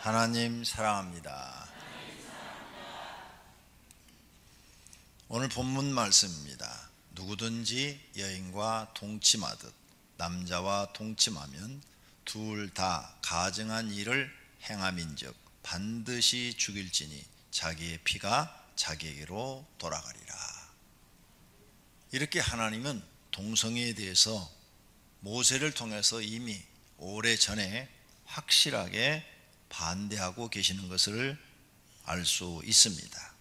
하나님 사랑합니다. 오늘 본문 말씀입니다. 누구든지 여인과 동침하듯 남자와 동침하면 둘 다 가증한 일을 행함인즉 반드시 죽일지니 자기의 피가 자기에게로 돌아가리라. 이렇게 하나님은 동성애에 대해서 모세를 통해서 이미 오래전에 확실하게 반대하고 계시는 것을 알 수 있습니다.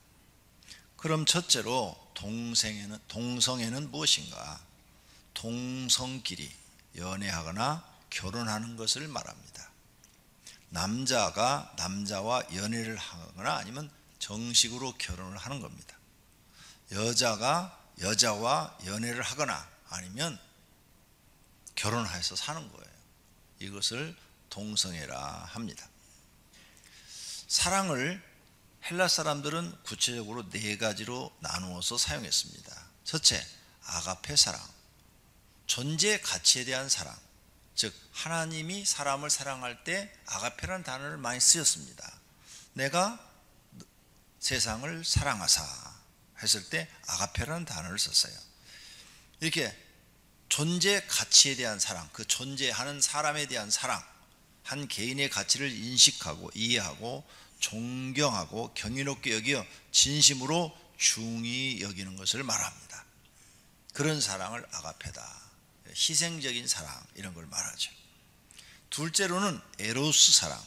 그럼 첫째로 동성애는 무엇인가? 동성끼리 연애하거나 결혼하는 것을 말합니다. 남자가 남자와 연애를 하거나 아니면 정식으로 결혼을 하는 겁니다. 여자가 여자와 연애를 하거나 아니면 결혼해서 사는 거예요. 이것을 동성애라 합니다. 사랑을 헬라 사람들은 구체적으로 네 가지로 나누어서 사용했습니다. 첫째, 아가페 사랑, 존재 가치에 대한 사랑. 즉 하나님이 사람을 사랑할 때 아가페라는 단어를 많이 쓰였습니다. 내가 세상을 사랑하사 했을 때 아가페라는 단어를 썼어요. 이렇게 존재 가치에 대한 사랑, 그 존재하는 사람에 대한 사랑, 한 개인의 가치를 인식하고 이해하고 존경하고 경이롭게 여겨 진심으로 중히 여기는 것을 말합니다. 그런 사랑을 아가페다, 희생적인 사랑, 이런 걸 말하죠. 둘째로는 에로스 사랑,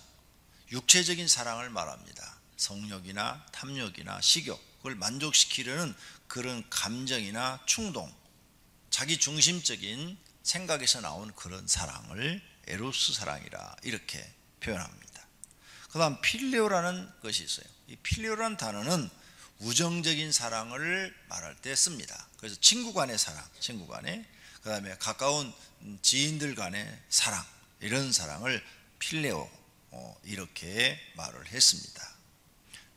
육체적인 사랑을 말합니다. 성욕이나 탐욕이나 식욕, 그걸 만족시키려는 그런 감정이나 충동, 자기 중심적인 생각에서 나온 그런 사랑을 에로스 사랑이라 이렇게 표현합니다. 그 다음 필레오라는 것이 있어요. 이 필레오라는 단어는 우정적인 사랑을 말할 때 씁니다. 그래서 친구 간의 사랑, 친구 간의, 그 다음에 가까운 지인들 간의 사랑, 이런 사랑을 필레오, 이렇게 말을 했습니다.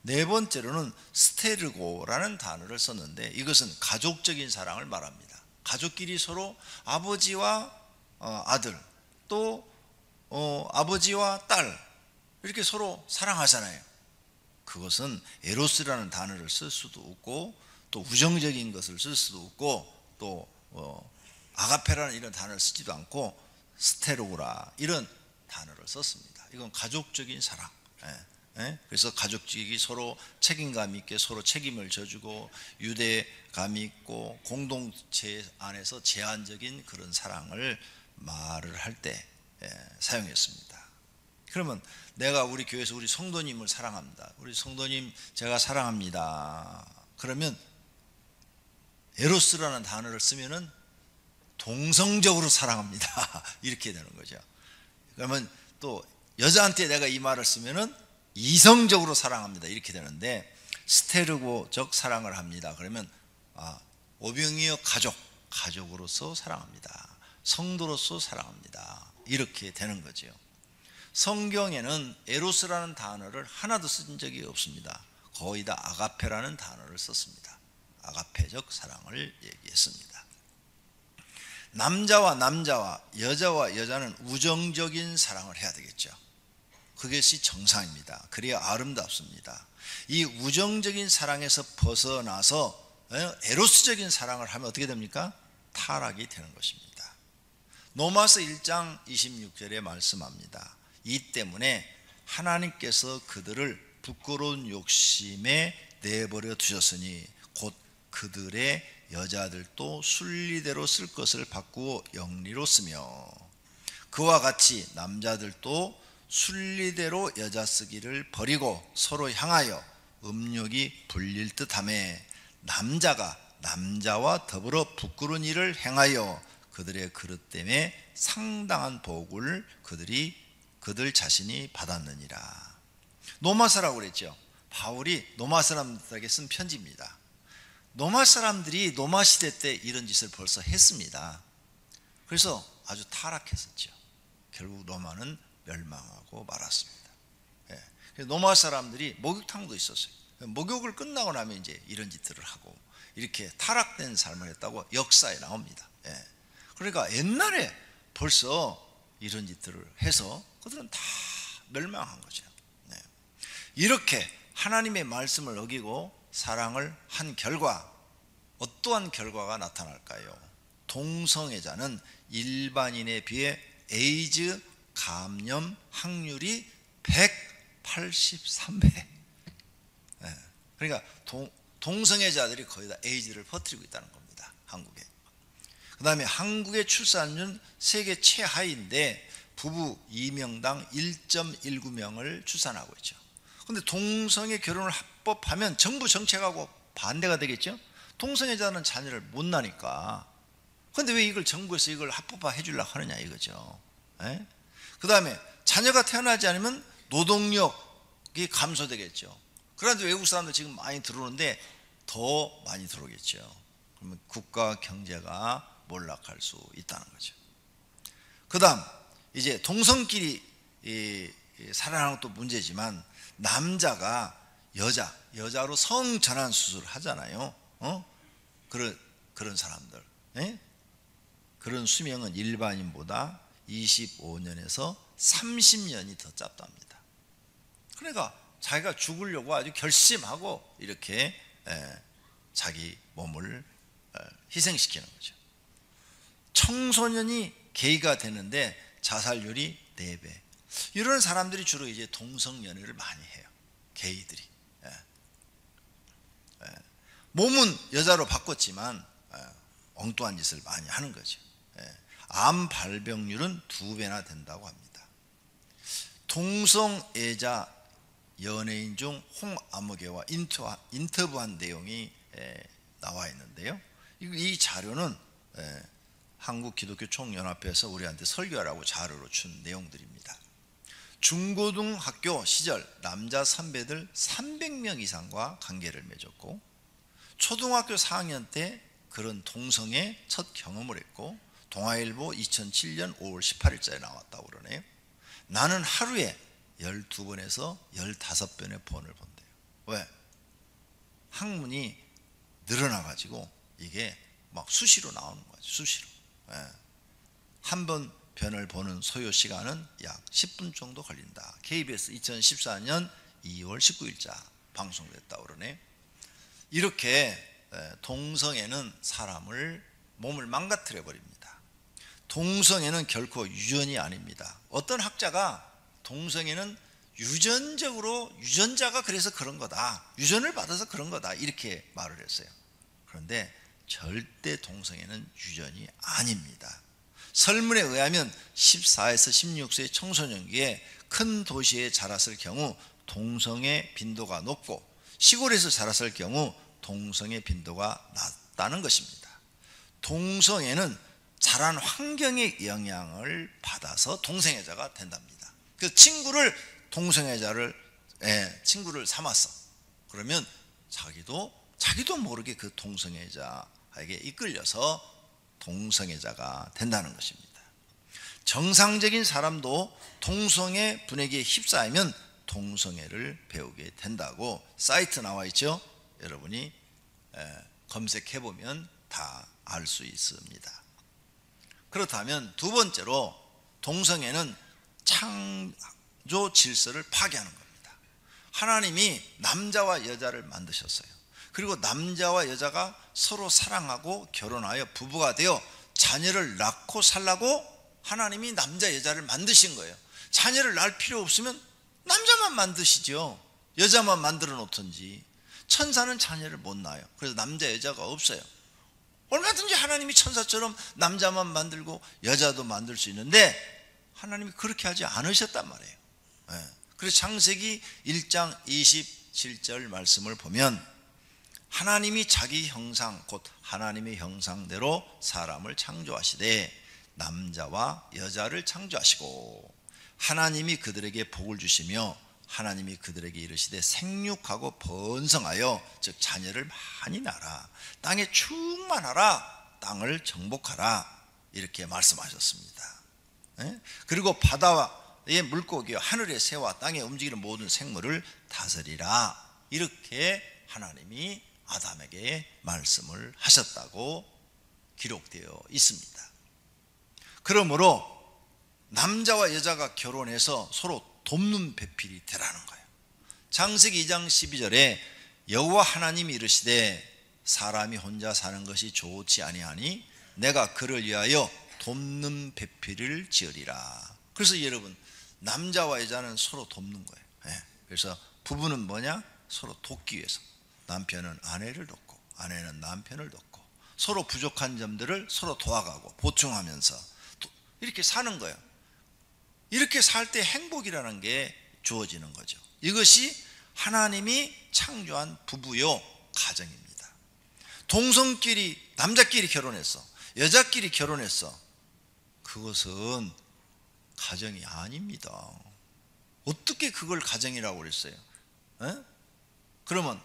네 번째로는 스테르고라는 단어를 썼는데 이것은 가족적인 사랑을 말합니다. 가족끼리 서로 아버지와 아들, 또 아버지와 딸, 이렇게 서로 사랑하잖아요. 그것은 에로스라는 단어를 쓸 수도 없고 또 우정적인 것을 쓸 수도 없고 또 아가페라는 이런 단어를 쓰지도 않고 스테로라 이런 단어를 썼습니다. 이건 가족적인 사랑. 그래서 가족끼리 서로 책임감 있게 서로 책임을 져주고 유대감이 있고 공동체 안에서 제한적인 그런 사랑을 말을 할 때 사용했습니다. 그러면 내가 우리 교회에서 우리 성도님을 사랑합니다. 우리 성도님 제가 사랑합니다. 그러면 에로스라는 단어를 쓰면은 동성적으로 사랑합니다. 이렇게 되는 거죠. 그러면 또 여자한테 내가 이 말을 쓰면은 이성적으로 사랑합니다. 이렇게 되는데 스테르고적 사랑을 합니다. 그러면 오병이어 가족으로서 사랑합니다. 성도로서 사랑합니다. 이렇게 되는 거죠. 성경에는 에로스라는 단어를 하나도 쓴 적이 없습니다. 거의 다 아가페라는 단어를 썼습니다. 아가페적 사랑을 얘기했습니다. 남자와 여자와 여자는 우정적인 사랑을 해야 되겠죠. 그것이 정상입니다. 그래야 아름답습니다. 이 우정적인 사랑에서 벗어나서 에로스적인 사랑을 하면 어떻게 됩니까? 타락이 되는 것입니다. 로마서 1장 26절에 말씀합니다. 이 때문에 하나님께서 그들을 부끄러운 욕심에 내버려 두셨으니 곧 그들의 여자들도 순리대로 쓸 것을 바꾸어 영리로 쓰며 그와 같이 남자들도 순리대로 여자 쓰기를 버리고 서로 향하여 음욕이 불릴 듯하며 남자가 남자와 더불어 부끄러운 일을 행하여 그들의 그릇 때문에 상당한 복을 그들 자신이 받았느니라. 노마사라고 그랬죠. 바울이 노마 사람들에게 쓴 편지입니다. 노마 사람들이 노마 시대 때 이런 짓을 벌써 했습니다. 그래서 아주 타락했었죠. 결국 로마는 멸망하고 말았습니다. 노마 사람들이 목욕탕도 있었어요. 목욕을 끝나고 나면 이제 이런 짓들을 하고 이렇게 타락된 삶을 했다고 역사에 나옵니다. 그러니까 옛날에 벌써 이런 짓들을 해서 그들은 다 멸망한 거죠. 이렇게 하나님의 말씀을 어기고 사랑을 한 결과 어떠한 결과가 나타날까요? 동성애자는 일반인에 비해 에이즈 감염 확률이 183배. 그러니까 동성애자들이 거의 다 에이즈를 퍼뜨리고 있다는 겁니다, 한국에. 그 다음에 한국의 출산율은 세계 최하위인데 부부 2명당 1.19명을 출산하고 있죠. 그런데 동성애 결혼을 합법하면 정부 정책하고 반대가 되겠죠. 동성애자는 자녀를 못 낳으니까. 그런데 왜 이걸 정부에서 이걸 합법화해 주려고 하느냐 이거죠. 그 다음에 자녀가 태어나지 않으면 노동력이 감소되겠죠. 그런데 외국 사람들 지금 많이 들어오는데 더 많이 들어오겠죠. 그러면 국가 경제가 몰락할 수 있다는 거죠. 그 다음 이제 동성끼리 살아나는 것도 문제지만 남자가 여자로 성전환 수술을 하잖아요. 그런 사람들, 그런 수명은 일반인보다 25년에서 30년이 더 짧답니다. 그러니까 자기가 죽으려고 아주 결심하고 이렇게 자기 몸을 희생시키는 거죠. 청소년이 게이가 되는데 자살률이 4배. 이런 사람들이 주로 이제 동성연애를 많이 해요. 게이들이. 몸은 여자로 바꿨지만 엉뚱한 짓을 많이 하는 거죠. 암 발병률은 2배나 된다고 합니다. 동성애자 연예인 중 홍아무개와 인터뷰한 내용이 나와 있는데요. 이 자료는 한국기독교총연합회에서 우리한테 설교하라고 자료로 준 내용들입니다. 중고등학교 시절 남자 선배들 300명 이상과 관계를 맺었고 초등학교 4학년 때 그런 동성애 첫 경험을 했고 동아일보 2007년 5월 18일자에 나왔다고 그러네요. 나는 하루에 12번에서 15번의 폰을 본대요. 왜? 학문이 늘어나가지고 이게 막 수시로 나오는 거죠. 수시로. 한 번 변을 보는 소요 시간은 약 10분 정도 걸린다. KBS 2014년 2월 19일자 방송됐다고 그러네. 이렇게 동성애는 사람을 몸을 망가뜨려 버립니다. 동성애는 결코 유전이 아닙니다. 어떤 학자가 동성애는 유전자가 그래서 그런 거다. 유전을 받아서 그런 거다. 이렇게 말을 했어요. 그런데 절대 동성애는 유전이 아닙니다. 설문에 의하면 14에서 16세의 청소년기에 큰 도시에 자랐을 경우 동성애 빈도가 높고 시골에서 자랐을 경우 동성애 빈도가 낮다는 것입니다. 동성애는 자란 환경의 영향을 받아서 동성애자가 된답니다. 그 친구를 친구를 삼았어. 그러면 자기도 모르게 그 동성애자에게 이끌려서 동성애자가 된다는 것입니다. 정상적인 사람도 동성애 분위기에 휩싸이면 동성애를 배우게 된다고 사이트 나와 있죠. 여러분이 검색해 보면 다 알 수 있습니다. 그렇다면 두 번째로 동성애는 창조 질서를 파괴하는 겁니다. 하나님이 남자와 여자를 만드셨어요. 그리고 남자와 여자가 서로 사랑하고 결혼하여 부부가 되어 자녀를 낳고 살라고 하나님이 남자 여자를 만드신 거예요. 자녀를 낳을 필요 없으면 남자만 만드시죠. 여자만 만들어 놓든지. 천사는 자녀를 못 낳아요. 그래서 남자 여자가 없어요. 얼마든지 하나님이 천사처럼 남자만 만들고 여자도 만들 수 있는데 하나님이 그렇게 하지 않으셨단 말이에요. 그래서 창세기 1장 27절 말씀을 보면 하나님이 자기 형상 곧 하나님의 형상대로 사람을 창조하시되 남자와 여자를 창조하시고 하나님이 그들에게 복을 주시며 하나님이 그들에게 이르시되 생육하고 번성하여 즉 자녀를 많이 낳아라 땅에 충만하라 땅을 정복하라 이렇게 말씀하셨습니다. 그리고 바다의 물고기와 하늘의 새와 땅에 움직이는 모든 생물을 다스리라 이렇게 하나님이 아담에게 말씀을 하셨다고 기록되어 있습니다. 그러므로 남자와 여자가 결혼해서 서로 돕는 배필이 되라는 거예요. 창세기 2장 12절에 여호와 하나님이 이르시되 사람이 혼자 사는 것이 좋지 아니하니 내가 그를 위하여 돕는 배필을 지으리라. 그래서 여러분, 남자와 여자는 서로 돕는 거예요. 그래서 부부는 뭐냐? 서로 돕기 위해서. 남편은 아내를 돕고 아내는 남편을 돕고 서로 부족한 점들을 서로 도와가고 보충하면서 이렇게 사는 거예요. 이렇게 살 때 행복이라는 게 주어지는 거죠. 이것이 하나님이 창조한 부부요 가정입니다. 동성끼리, 남자끼리 결혼했어, 여자끼리 결혼했어, 그것은 가정이 아닙니다. 어떻게 그걸 가정이라고 그랬어요? 그러면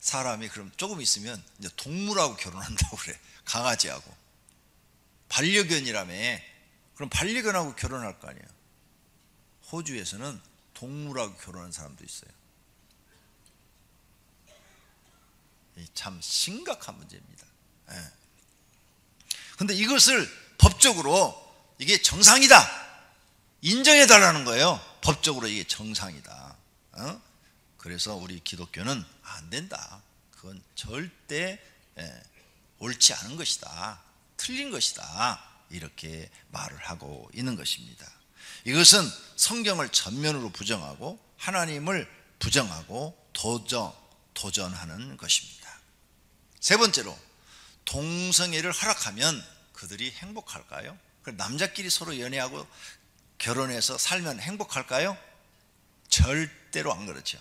사람이 그럼 조금 있으면 이제 동물하고 결혼한다고 그래. 강아지하고. 반려견이라며. 그럼 반려견하고 결혼할 거 아니에요. 호주에서는 동물하고 결혼한 사람도 있어요. 참 심각한 문제입니다. 그런데 이것을 법적으로 이게 정상이다 인정해 달라는 거예요. 법적으로 이게 정상이다. 그래서 우리 기독교는 안 된다, 그건 절대 옳지 않은 것이다, 틀린 것이다, 이렇게 말을 하고 있는 것입니다. 이것은 성경을 전면으로 부정하고 하나님을 부정하고 도전하는 것입니다. 세 번째로, 동성애를 허락하면 그들이 행복할까요? 남자끼리 서로 연애하고 결혼해서 살면 행복할까요? 절대로 안 그렇죠.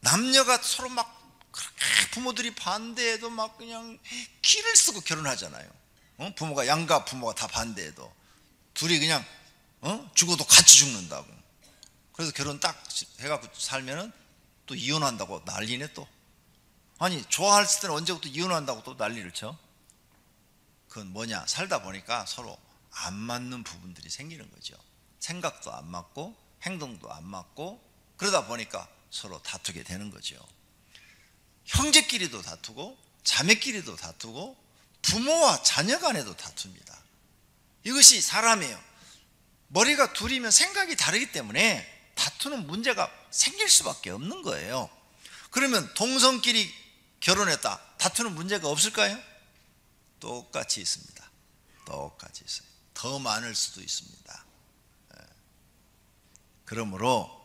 남녀가 서로 막 그렇게 부모들이 반대해도 막 그냥 기를 쓰고 결혼하잖아요. 부모가, 양가 부모가 다 반대해도 둘이 그냥 죽어도 같이 죽는다고. 그래서 결혼 딱 해갖고 살면은 또 이혼한다고 난리네 또. 아니, 좋아했을 때는 언제부터 이혼한다고 또 난리를 쳐? 그건 뭐냐, 살다 보니까 서로 안 맞는 부분들이 생기는 거죠. 생각도 안 맞고 행동도 안 맞고, 그러다 보니까 서로 다투게 되는 거죠. 형제끼리도 다투고 자매끼리도 다투고 부모와 자녀 간에도 다툽니다. 이것이 사람이에요. 머리가 둘이면 생각이 다르기 때문에 다투는 문제가 생길 수밖에 없는 거예요. 그러면 동성끼리 결혼했다, 다투는 문제가 없을까요? 똑같이 있습니다. 똑같이 있어요. 더 많을 수도 있습니다. 그러므로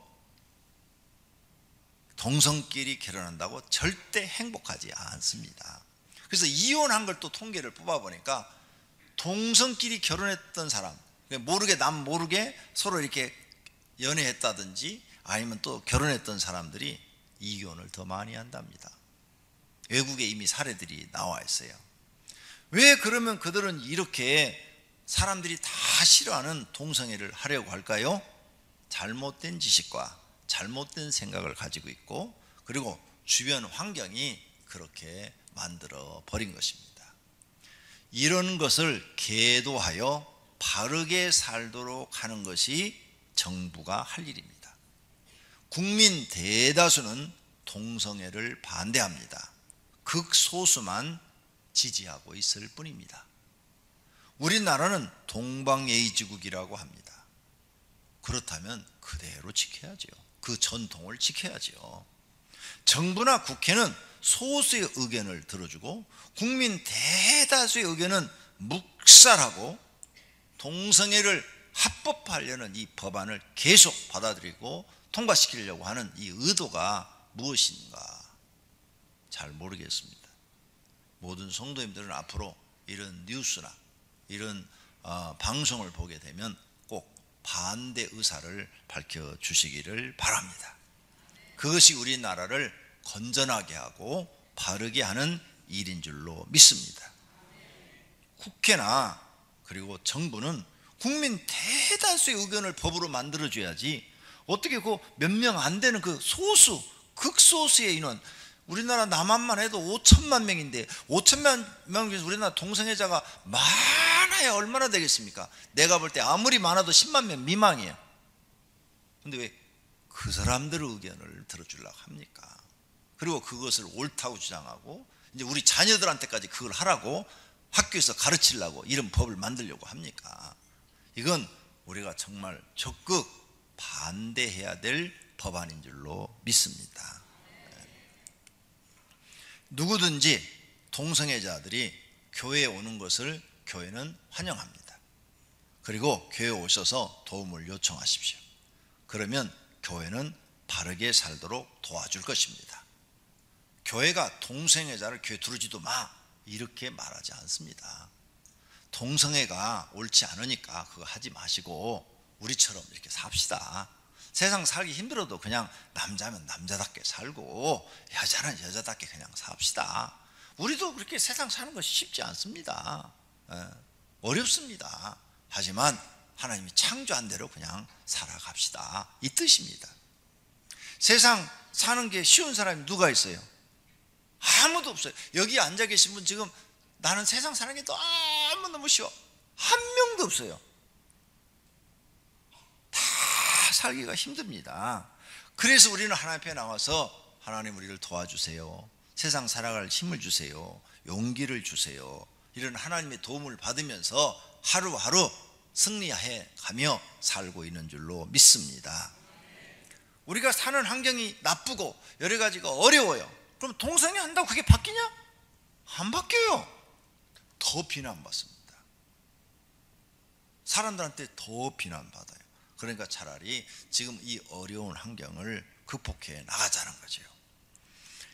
동성끼리 결혼한다고 절대 행복하지 않습니다. 그래서 이혼한 걸 또 통계를 뽑아보니까 동성끼리 결혼했던 사람, 모르게 남 모르게 서로 이렇게 연애했다든지 아니면 또 결혼했던 사람들이 이혼을 더 많이 한답니다. 외국에 이미 사례들이 나와 있어요. 왜 그러면 그들은 이렇게 사람들이 다 싫어하는 동성애를 하려고 할까요? 잘못된 지식과 잘못된 생각을 가지고 있고, 그리고 주변 환경이 그렇게 만들어 버린 것입니다. 이런 것을 계도하여 바르게 살도록 하는 것이 정부가 할 일입니다. 국민 대다수는 동성애를 반대합니다. 극소수만 지지하고 있을 뿐입니다. 우리나라는 동방예의지국이라고 합니다. 그렇다면 그대로 지켜야죠. 그 전통을 지켜야죠. 정부나 국회는 소수의 의견을 들어주고 국민 대다수의 의견은 묵살하고 동성애를 합법화하려는 이 법안을 계속 받아들이고 통과시키려고 하는 이 의도가 무엇인가 잘 모르겠습니다. 모든 성도님들은 앞으로 이런 뉴스나 이런 방송을 보게 되면 꼭 반대 의사를 밝혀주시기를 바랍니다. 그것이 우리나라를 건전하게 하고 바르게 하는 일인 줄로 믿습니다. 국회나 그리고 정부는 국민 대다수의 의견을 법으로 만들어줘야지, 어떻게 그 몇 명 안 되는 그 소수, 극소수의 인원, 우리나라 남한만 해도 5천만 명인데 5천만 명 중에서 우리나라 동성애자가 많아야 얼마나 되겠습니까? 내가 볼 때 아무리 많아도 10만 명 미만이에요. 근데 왜 그 사람들의 의견을 들어주려고 합니까? 그리고 그것을 옳다고 주장하고 이제 우리 자녀들한테까지 그걸 하라고 학교에서 가르치려고 이런 법을 만들려고 합니까? 이건 우리가 정말 적극 반대해야 될 법안인 줄로 믿습니다. 누구든지 동성애자들이 교회에 오는 것을 교회는 환영합니다. 그리고 교회에 오셔서 도움을 요청하십시오. 그러면 교회는 바르게 살도록 도와줄 것입니다. 교회가 동성애자를 교회 들어오지도 마 이렇게 말하지 않습니다. 동성애가 옳지 않으니까 그거 하지 마시고 우리처럼 이렇게 삽시다. 세상 살기 힘들어도 그냥 남자면 남자답게 살고 여자는 여자답게 그냥 삽시다. 우리도 그렇게 세상 사는 것이 쉽지 않습니다. 어렵습니다. 하지만 하나님이 창조한 대로 그냥 살아갑시다 이 뜻입니다. 세상 사는 게 쉬운 사람이 누가 있어요? 아무도 없어요. 여기 앉아 계신 분 지금 나는 세상 사는 게 너무 쉬워. 한 명도 없어요. 다 살기가 힘듭니다. 그래서 우리는 하나님 앞에 나와서 하나님 우리를 도와주세요. 세상 살아갈 힘을 주세요. 용기를 주세요. 이런 하나님의 도움을 받으면서 하루하루 승리해 가며 살고 있는 줄로 믿습니다. 우리가 사는 환경이 나쁘고 여러 가지가 어려워요. 그럼 동성애 한다고 그게 바뀌냐? 안 바뀌어요. 더 비난받습니다. 사람들한테 더 비난받아요. 그러니까 차라리 지금 이 어려운 환경을 극복해 나가자는 거죠.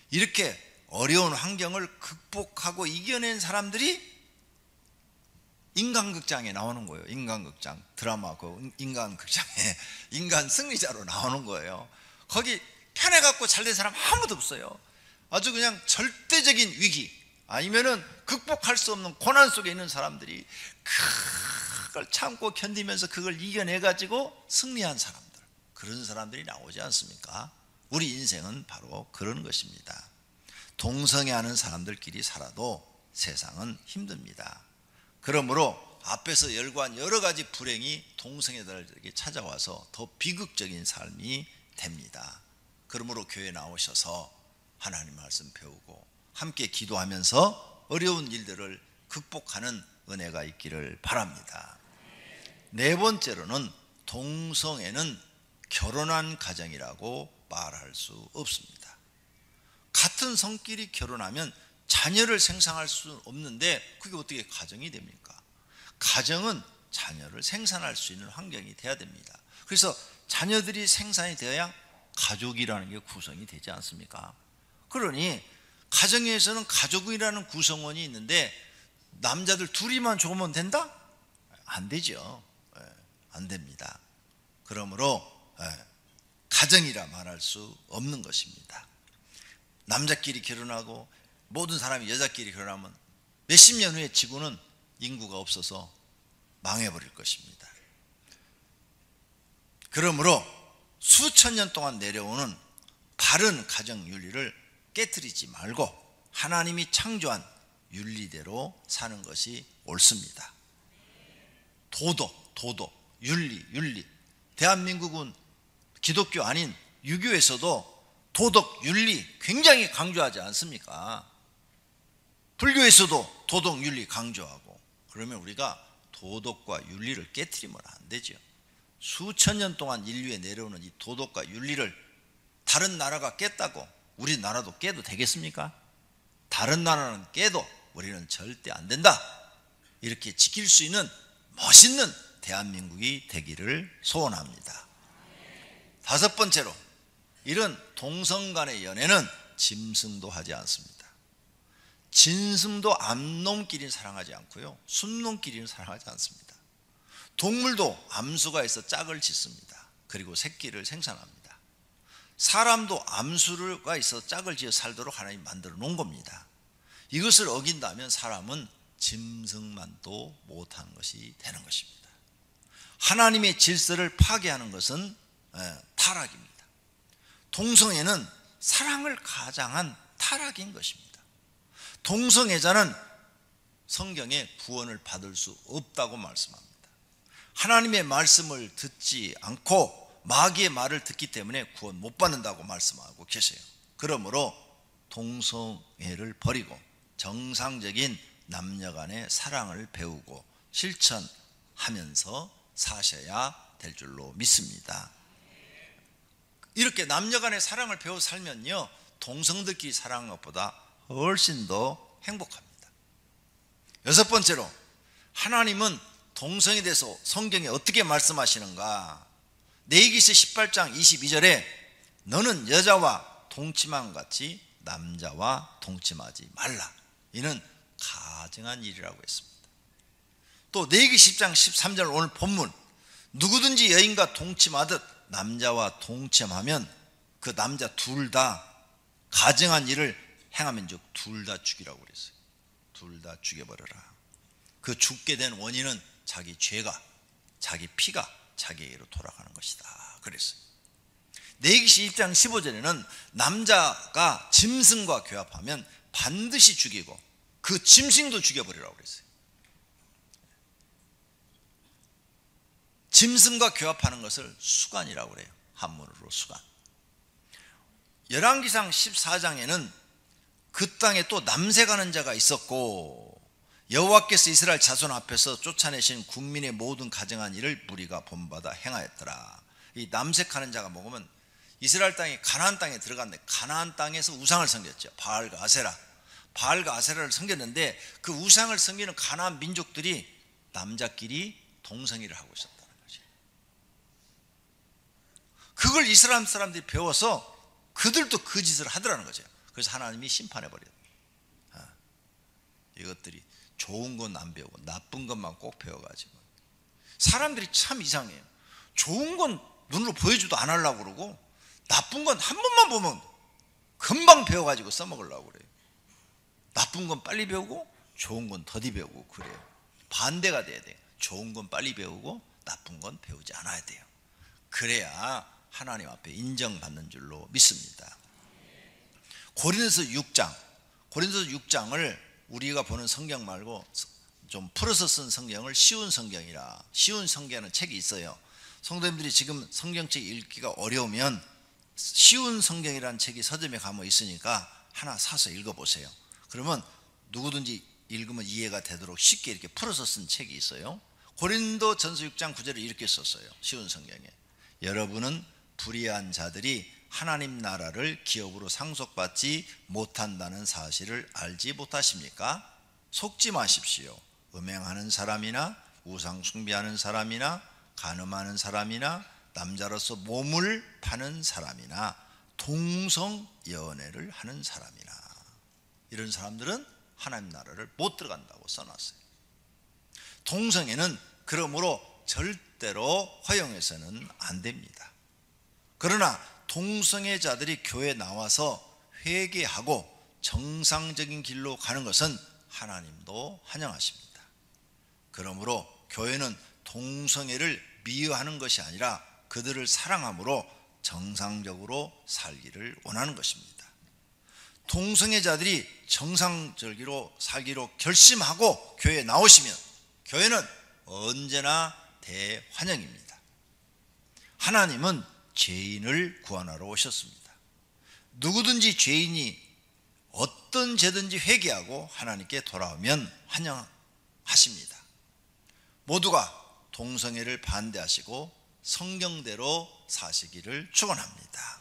이렇게 어려운 환경을 극복하고 이겨낸 사람들이 인간극장에 나오는 거예요. 인간극장 드라마 그 인간극장에 인간 승리자로 나오는 거예요. 거기 편해갖고 잘된 사람 아무도 없어요. 아주 그냥 절대적인 위기 아니면은 극복할 수 없는 고난 속에 있는 사람들이 그걸 참고 견디면서 그걸 이겨내가지고 승리한 사람들, 그런 사람들이 나오지 않습니까? 우리 인생은 바로 그런 것입니다. 동성애하는 사람들끼리 살아도 세상은 힘듭니다. 그러므로 앞에서 열거한 여러 가지 불행이 동성애자들에게 찾아와서 더 비극적인 삶이 됩니다. 그러므로 교회에 나오셔서 하나님 말씀 배우고 함께 기도하면서 어려운 일들을 극복하는 은혜가 있기를 바랍니다. 네 번째로는 동성애는 결혼한 가정이라고 말할 수 없습니다. 같은 성끼리 결혼하면 자녀를 생산할 수 없는데 그게 어떻게 가정이 됩니까? 가정은 자녀를 생산할 수 있는 환경이 돼야 됩니다. 그래서 자녀들이 생산이 되어야 가족이라는 게 구성이 되지 않습니까? 그러니 가정에서는 가족이라는 구성원이 있는데 남자들 둘이만 좋으면 된다? 안 되죠. 안 됩니다. 그러므로 가정이라 말할 수 없는 것입니다. 남자끼리 결혼하고 모든 사람이 여자끼리 결혼하면 몇십 년 후에 지구는 인구가 없어서 망해버릴 것입니다. 그러므로 수천 년 동안 내려오는 바른 가정 윤리를 깨트리지 말고 하나님이 창조한 윤리대로 사는 것이 옳습니다. 도덕, 윤리. 대한민국은 기독교 아닌 유교에서도 도덕, 윤리 굉장히 강조하지 않습니까? 불교에서도 도덕, 윤리 강조하고. 그러면 우리가 도덕과 윤리를 깨트리면 안 되죠. 수천 년 동안 인류에 내려오는 이 도덕과 윤리를 다른 나라가 깼다고 우리나라도 깨도 되겠습니까? 다른 나라는 깨도 우리는 절대 안 된다. 이렇게 지킬 수 있는 멋있는 대한민국이 되기를 소원합니다. 다섯 번째로, 이런 동성 간의 연애는 짐승도 하지 않습니다. 진승도 암놈끼리는 사랑하지 않고요, 순놈끼리는 사랑하지 않습니다. 동물도 암수가 있어 짝을 짓습니다. 그리고 새끼를 생산합니다. 사람도 암수가 있어 짝을 지어 살도록 하나님 만들어 놓은 겁니다. 이것을 어긴다면 사람은 짐승만도 못하는 것이 되는 것입니다. 하나님의 질서를 파괴하는 것은 타락입니다. 동성애는 사랑을 가장한 타락인 것입니다. 동성애자는 성경에 구원을 받을 수 없다고 말씀합니다. 하나님의 말씀을 듣지 않고 마귀의 말을 듣기 때문에 구원 못 받는다고 말씀하고 계세요. 그러므로 동성애를 버리고 정상적인 남녀 간의 사랑을 배우고 실천하면서 사셔야 될 줄로 믿습니다. 이렇게 남녀 간의 사랑을 배워 살면요, 동성들끼리 사랑하는 것보다 훨씬 더 행복합니다. 여섯 번째로, 하나님은 동성에 대해서 성경에 어떻게 말씀하시는가? 레위기서 18장 22절에 너는 여자와 동침한 같이 남자와 동침하지 말라. 이는 가증한 일이라고 했습니다. 또 레위기 10장 13절 오늘 본문, 누구든지 여인과 동침하듯 남자와 동침하면 그 남자 둘 다 가증한 일을 행하면즉 둘 다 죽이라고 그랬어요. 둘 다 죽여버려라. 그 죽게 된 원인은 자기 죄가, 자기 피가 자기에게로 돌아가는 것이다 그랬어요. 레위기 1장 15절에는 남자가 짐승과 교합하면 반드시 죽이고 그 짐승도 죽여버리라고 그랬어요. 짐승과 교합하는 것을 수간이라고 그래요. 한문으로 수간. 열왕기상 14장에는 그 땅에 또 남색하는 자가 있었고 여호와께서 이스라엘 자손 앞에서 쫓아내신 국민의 모든 가증한 일을 무리가 본받아 행하였더라. 이 남색하는 자가 뭐냐면 이스라엘 땅이 가나안 땅에 들어갔는데 가나안 땅에서 우상을 섬겼죠. 바알과 아세라. 바알과 아세라를 섬겼는데 그 우상을 섬기는 가나안 민족들이 남자끼리 동성애를 하고 있었다는 거죠. 그걸 이스라엘 사람들이 배워서 그들도 그 짓을 하더라는 거죠. 그래서 하나님이 심판해버려요. 이것들이 좋은 건 안 배우고 나쁜 것만 꼭 배워가지고 사람들이 참 이상해요. 좋은 건 눈으로 보여줘도 안 하려고 그러고 나쁜 건 한 번만 보면 금방 배워가지고 써먹으려고 그래요. 나쁜 건 빨리 배우고 좋은 건 더디 배우고 그래요. 반대가 돼야 돼요. 좋은 건 빨리 배우고 나쁜 건 배우지 않아야 돼요. 그래야 하나님 앞에 인정받는 줄로 믿습니다. 고린도서 6장을 우리가 보는 성경 말고 좀 풀어서 쓴 성경을 쉬운 성경이라, 쉬운 성경이라는 책이 있어요. 성도님들이 지금 성경책 읽기가 어려우면 쉬운 성경이라는 책이 서점에 가면 있으니까 하나 사서 읽어보세요. 그러면 누구든지 읽으면 이해가 되도록 쉽게 이렇게 풀어서 쓴 책이 있어요. 고린도전서 6장 9절에 이렇게 썼어요. 쉬운 성경에. 여러분은 불의한 자들이 하나님 나라를 기업으로 상속받지 못한다는 사실을 알지 못하십니까? 속지 마십시오. 음행하는 사람이나 우상 숭배하는 사람이나 간음하는 사람이나 남자로서 몸을 파는 사람이나 동성 연애를 하는 사람이나 이런 사람들은 하나님 나라를 못 들어간다고 써놨어요. 동성애는 그러므로 절대로 허용해서는 안 됩니다. 그러나 동성애자들이 교회에 나와서 회개하고 정상적인 길로 가는 것은 하나님도 환영하십니다. 그러므로 교회는 동성애를 미워하는 것이 아니라 그들을 사랑함으로 정상적으로 살기를 원하는 것입니다. 동성애자들이 정상적으로 살기로 결심하고 교회에 나오시면 교회는 언제나 대환영입니다. 하나님은 죄인을 구원하러 오셨습니다. 누구든지 죄인이 어떤 죄든지 회개하고 하나님께 돌아오면 환영하십니다. 모두가 동성애를 반대하시고 성경대로 사시기를 축원합니다.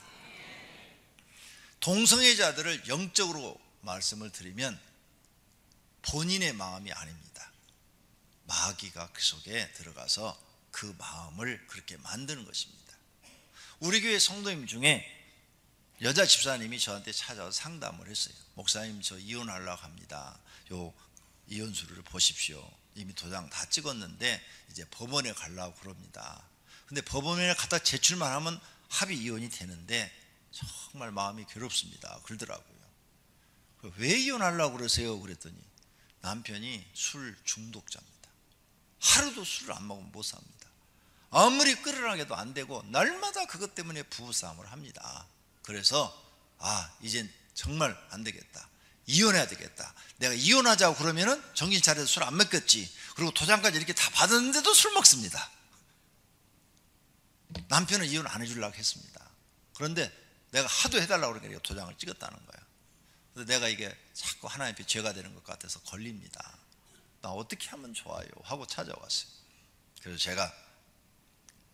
동성애자들을 영적으로 말씀을 드리면 본인의 마음이 아닙니다. 마귀가 그 속에 들어가서 그 마음을 그렇게 만드는 것입니다. 우리 교회 성도님 중에 여자 집사님이 저한테 찾아와서 상담을 했어요. 목사님, 저 이혼하려고 합니다. 요 이혼수를 보십시오. 이미 도장 다 찍었는데 이제 법원에 가려고 그럽니다. 근데 법원에 갖다 제출만 하면 합의 이혼이 되는데 정말 마음이 괴롭습니다. 그러더라고요. 왜 이혼하려고 그러세요? 그랬더니 남편이 술 중독자입니다. 하루도 술을 안 먹으면 못 삽니다. 아무리 끌어나게도 안 되고 날마다 그것 때문에 부부싸움을 합니다. 그래서 이젠 정말 안 되겠다. 이혼해야 되겠다. 내가 이혼하자고 그러면은 정신 차려서 술 안 먹겠지. 그리고 도장까지 이렇게 다 받았는데도 술 먹습니다. 남편은 이혼 안 해주려고 했습니다. 그런데 내가 하도 해달라고 그러니까 도장을 찍었다는 거야. 그래서 내가 이게 자꾸 하나님 앞에 죄가 되는 것 같아서 걸립니다. 나 어떻게 하면 좋아요? 하고 찾아왔어요. 그래서 제가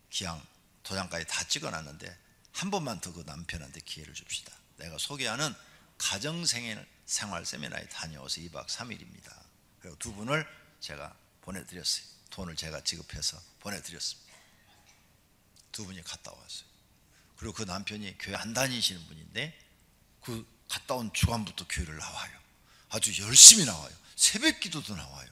기왕 도장까지 다 찍어놨는데 한 번만 더 그 남편한테 기회를 줍시다. 내가 소개하는 가정생활 세미나에 다녀와서 2박 3일입니다. 그리고 두 분을 제가 보내드렸어요. 돈을 제가 지급해서 보내드렸습니다. 두 분이 갔다 왔어요. 그리고 그 남편이 교회 안 다니시는 분인데 그 갔다 온 주간부터 교회를 나와요. 아주 열심히 나와요. 새벽 기도도 나와요.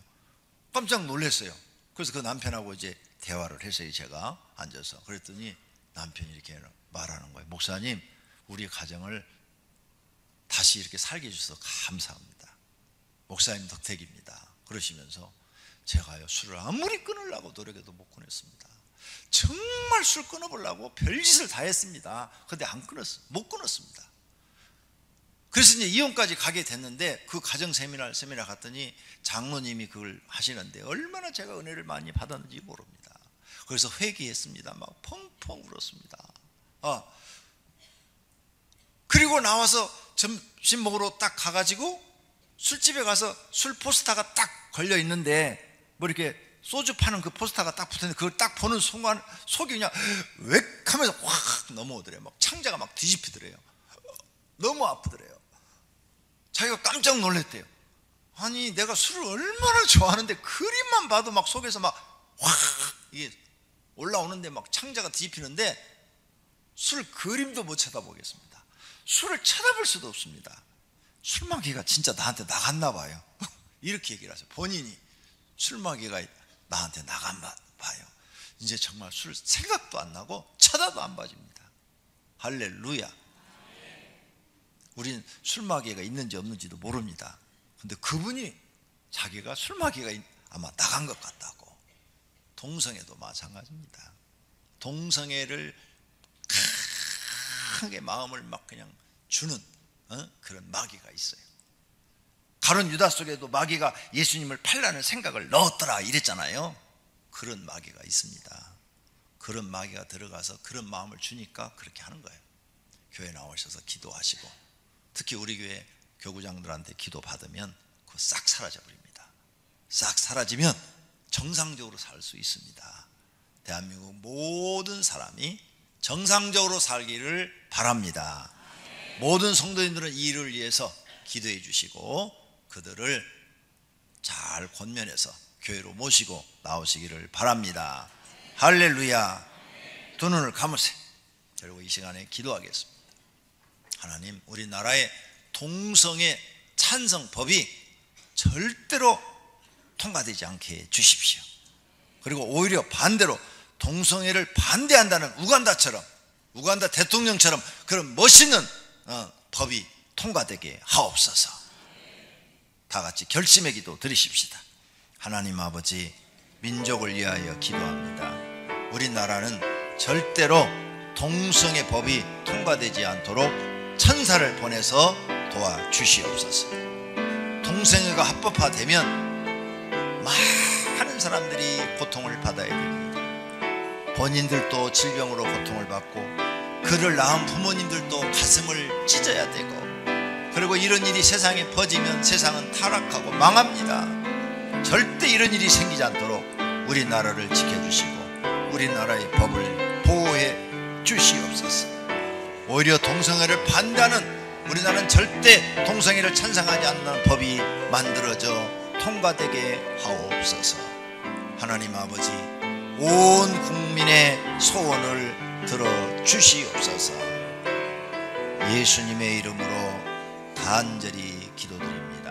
깜짝 놀랐어요. 그래서 그 남편하고 이제 대화를 했어요. 제가 앉아서. 그랬더니 남편이 이렇게 말하는 거예요. 목사님, 우리 가정을 다시 이렇게 살게 해주셔서 감사합니다. 목사님 덕택입니다. 그러시면서 제가요, 술을 아무리 끊으려고 노력해도 못 끊었습니다. 정말 술 끊어보려고 별짓을 다 했습니다. 근데 못 끊었습니다. 그래서 이제 이혼까지 가게 됐는데 그 가정 세미나 갔더니 장로님이 그걸 하시는데 얼마나 제가 은혜를 많이 받았는지 모릅니다. 그래서 회개했습니다. 막 펑펑 울었습니다. 그리고 나와서 점심 먹으러 딱 가가지고 술집에 가서 술 포스터가 딱 걸려 있는데 뭐 이렇게 소주 파는 그 포스터가 딱 붙었는데 그걸 딱 보는 순간 속이 그냥 웩 하면서 확 넘어오더래요. 막 창자가 막 뒤집히더래요. 너무 아프더래요. 자기가 깜짝 놀랐대요. 아니 내가 술을 얼마나 좋아하는데 그림만 봐도 막 속에서 막 확 이게 올라오는데 막 창자가 뒤집히는데 술 그림도 못 쳐다보겠습니다. 술을 쳐다볼 수도 없습니다. 술마귀가 진짜 나한테 나갔나 봐요. 이렇게 얘기를 하세요. 본인이 술마귀가 나한테 나갔나 봐요. 이제 정말 술 생각도 안 나고 쳐다도 안 봐줍니다. 할렐루야. 우리는 술마귀가 있는지 없는지도 모릅니다. 근데 그분이 자기가 술마귀가 아마 나간 것 같다고. 동성애도 마찬가지입니다. 동성애를 강하게 마음을 막 그냥 주는 그런 마귀가 있어요. 가룟 유다 속에도 마귀가 예수님을 팔라는 생각을 넣었더라 이랬잖아요. 그런 마귀가 있습니다. 그런 마귀가 들어가서 그런 마음을 주니까 그렇게 하는 거예요. 교회 나오셔서 기도하시고 특히 우리 교회 교구장들한테 기도 받으면 그거 싹 사라져 버립니다. 싹 사라지면 정상적으로 살 수 있습니다. 대한민국 모든 사람이 정상적으로 살기를 바랍니다. 모든 성도님들은 이 일을 위해서 기도해 주시고 그들을 잘 권면해서 교회로 모시고 나오시기를 바랍니다. 할렐루야. 두 눈을 감으세요. 그리고 이 시간에 기도하겠습니다. 하나님, 우리나라의 동성애 찬성법이 절대로 통과되지 않게 해 주십시오. 그리고 오히려 반대로 동성애를 반대한다는 우간다 대통령처럼 그런 멋있는 법이 통과되게 하옵소서. 다 같이 결심의 기도 드리십시다. 하나님 아버지, 민족을 위하여 기도합니다. 우리나라는 절대로 동성애 법이 통과되지 않도록 천사를 보내서 도와주시옵소서. 동성애가 합법화되면 많은 사람들이 고통을 받아야 됩니다. 본인들도 질병으로 고통을 받고 그를 낳은 부모님들도 가슴을 찢어야 되고, 그리고 이런 일이 세상에 퍼지면 세상은 타락하고 망합니다. 절대 이런 일이 생기지 않도록 우리나라를 지켜주시고 우리나라의 법을 보호해 주시옵소서. 오히려 동성애를 반대하는 우리나라는 절대 동성애를 찬성하지 않는 법이 만들어져 통과되게 하옵소서. 하나님 아버지, 온 국민의 소원을 들어주시옵소서. 예수님의 이름으로 간절히 기도드립니다.